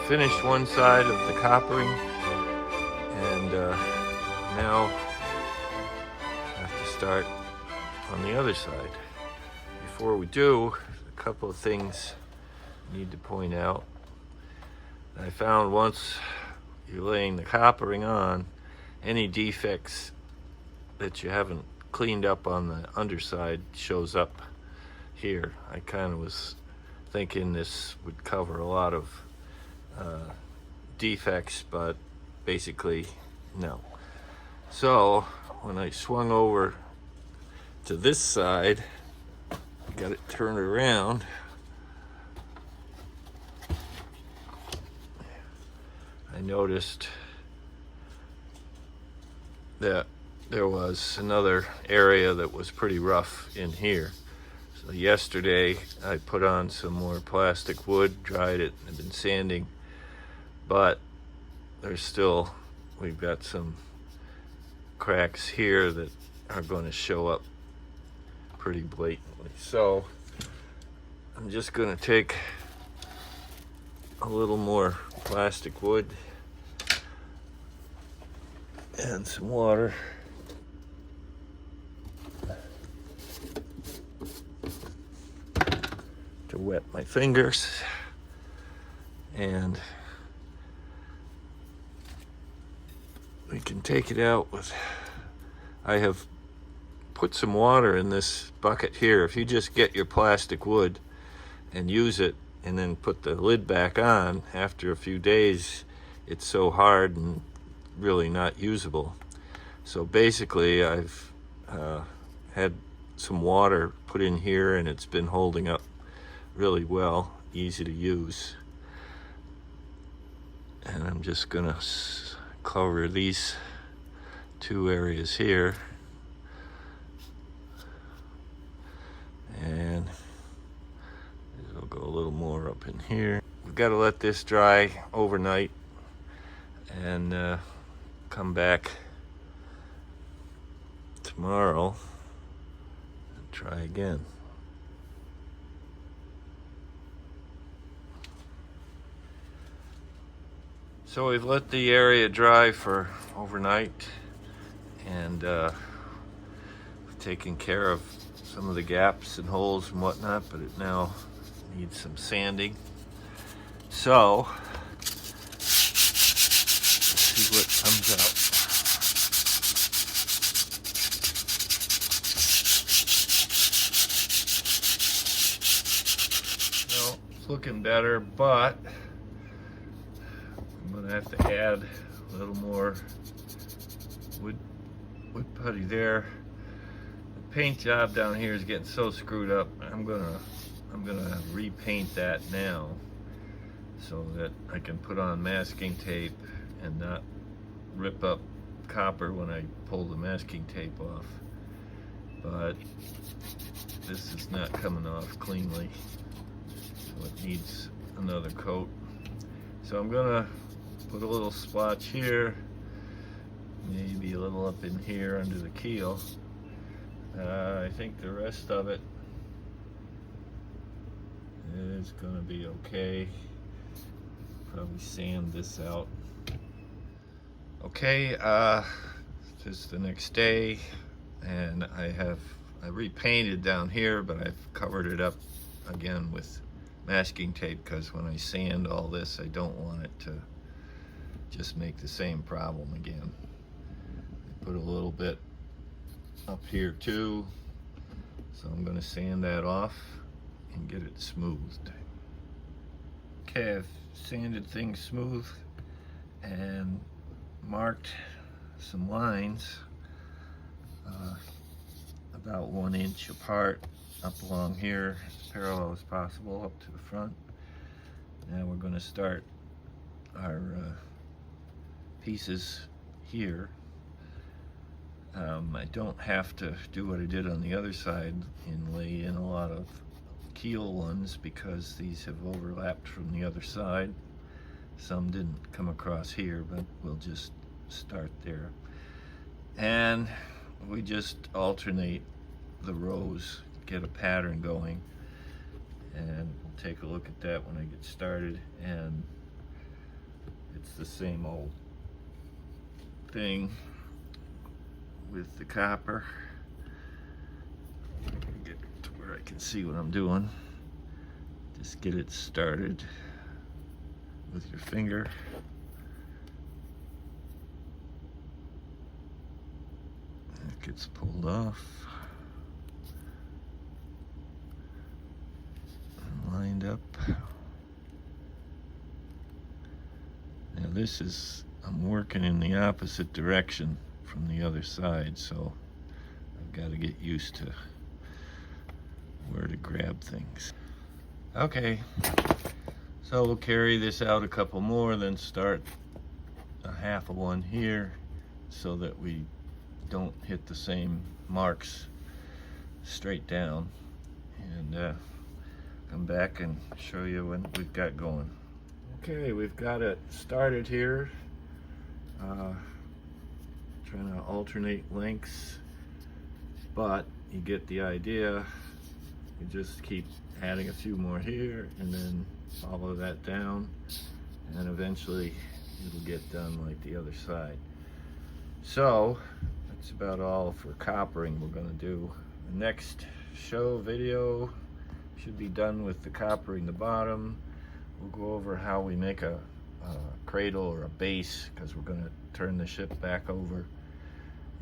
finished one side of the coppering, and now I have to start on the other side. Before we do, a couple of things I need to point out. I found once you're laying the coppering on, any defects that you haven't cleaned up on the underside shows up here. I kind of was thinking this would cover a lot of defects, but basically no. So when I swung over to this side, got it turned around, I noticed that there was another area that was pretty rough in here. So yesterday I put on some more plastic wood, dried it, and I've been sanding, but we've got some cracks here that are going to show up pretty blatantly. So I'm just going to take a little more plastic wood and some water to wet my fingers, and we can take it out with, I have put some water in this bucket here. If you just get your plastic wood and use it and then put the lid back on, after a few days it's so hard and really not usable. So basically I've had some water put in here and it's been holding up really well, easy to use. And I'm just gonna cover these two areas here, and it'll go a little more up in here. We've got to let this dry overnight and come back tomorrow and try again. So we've let the area dry for overnight, and we've taken care of some of the gaps and holes and whatnot, but it now needs some sanding. So let's see what comes out. Well, it's looking better, but I'm gonna have to add a little more wood putty there. The paint job down here is getting so screwed up. I'm gonna repaint that now so that I can put on masking tape and not rip up copper when I pull the masking tape off. But this is not coming off cleanly, so it needs another coat. So I'm gonna put a little splotch here, maybe a little up in here under the keel. I think the rest of it is gonna be okay. Probably sand this out. Okay, just the next day, and I repainted down here, but I've covered it up again with masking tape, because when I sand all this, I don't want it to just make the same problem again. I put a little bit up here too, so I'm going to sand that off and get it smoothed. Okay, I've sanded things smooth and marked some lines about 1 inch apart up along here, as parallel as possible up to the front. Now we're going to start our pieces here. I don't have to do what I did on the other side and lay in a lot of keel ones, because these have overlapped from the other side. Some didn't come across here, but we'll just start there. And we just alternate the rows, get a pattern going, and we'll take a look at that when I get started. And it's the same old thing with the copper. Get to where I can see what I'm doing. Just get it started with your finger. It gets pulled off and lined up. Now this is, I'm working in the opposite direction from the other side, so I've got to get used to where to grab things. Okay, so we'll carry this out a couple more, then start a half of one here so that we don't hit the same marks straight down, and come back and show you what we've got going. Okay, we've got it started here. Trying to alternate lengths, but you get the idea. You just keep adding a few more here and then follow that down, and eventually it'll get done like the other side. So that's about all for coppering we're going to do. The next show video should be done with the coppering the bottom. We'll go over how we make a cradle or a base, because we're going to turn the ship back over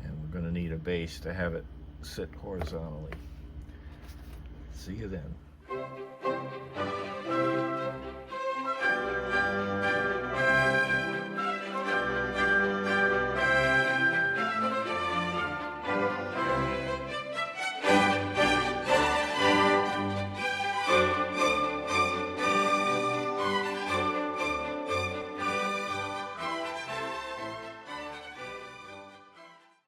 and we're going to need a base to have it sit horizontally. See you then.